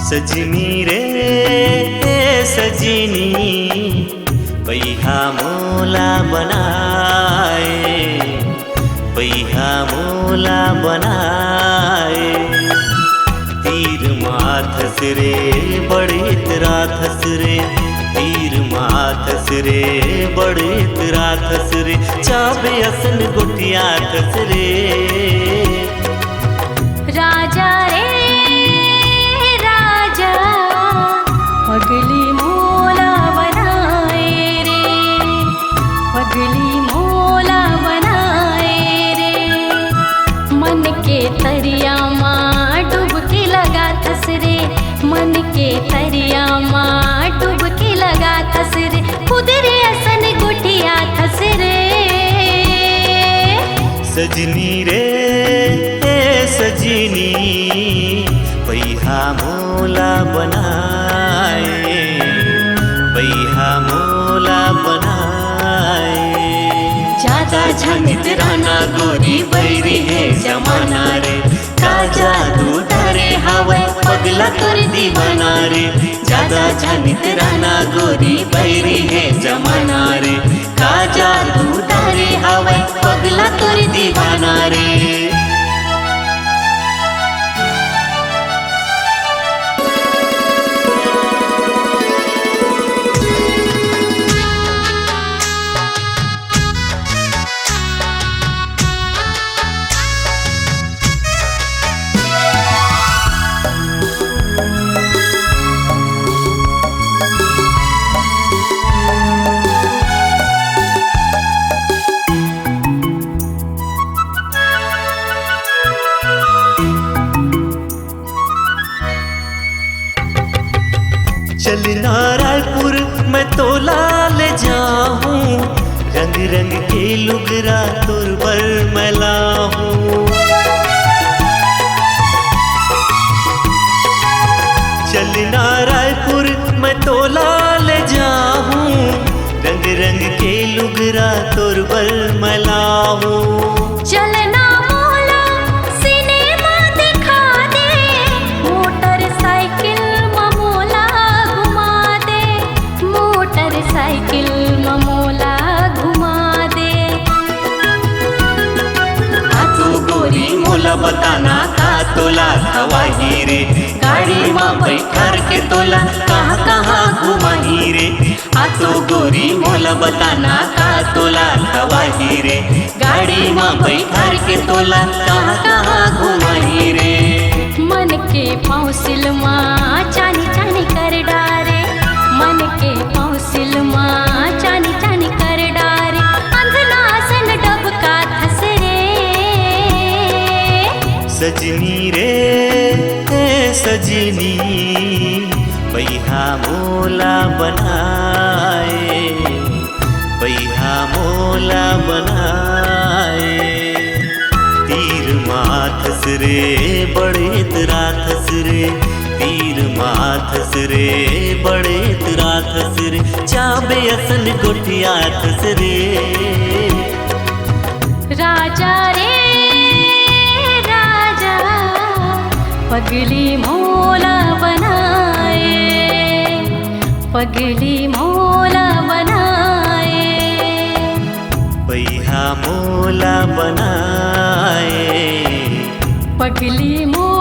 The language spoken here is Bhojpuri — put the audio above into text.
सजनी रे सजनी पैहा मोला बनाए, पैहा मोला बनाए। तीर माथस रे बड़े राथस रे, तीर माथस रे बड़े राथस रे, चाबे असन गोटिया थस रे। राजा रे राजा पगली मोला बनाए रे, पगली मोला बनाए रे। मन के तरिया माँ डुबकी लगा थस रे, मन के तरिया माँ डुबकी लगा थस रे, खुद रे असन गुटिया थस रे। सजनी रे सजनी पैहा मोला बनाए, पैहा मोला बनाए। ज्यादा झनित रहना गोरी बैरी है जमाना रे, का जादू डरे हवे पगला तोर दीवाना रे। ज्यादा झनित रहना गोरी बैरी है जमाना रे, का जादू डरे हवे पगला तोर दीवाना रे। चलना रायपुर मैं तोला ले जाऊं, रंग रंग के लुगरा तोर पर मैं लाऊं। चलना रायपुर मैं तोला ले जाऊं, रंग रंग के लुगरा तोर पर मैं लाऊं। चलना मोला सिनेमा दिखा दे, मोटरसाइकिल ममोला घुमा दे, मोटरसाइकिल ममोला घुमा दे। तू गोरी मोला बताना का तोला खवाही रे, गाड़ी माँ बैठार के तोला कहाँ कहाँ घुमाही रे। तो गोरी मोला बताना का तोला खवाही रे, गाड़ी माँ बैठार के तोला कहाँ कहाँ घुमाही रे। मन के पौसिल माँ चानी चानी कर डारे, मन के पौसिल माँ चानी चानी कर डारे। अंधना सन डबका थस रे। सजनी रे सजनी पैहा मोला बनाए, पैहा मोला बनाए। तीर माथस रे बड़े राथस रे, तीर माथस रे बड़े राथस रे, चाबे असन गोटिया थस रे। राजा रे राजा पगली मोला बनाए, पगली मोला बनाए। पैहा मोला बनाए, पगली मोला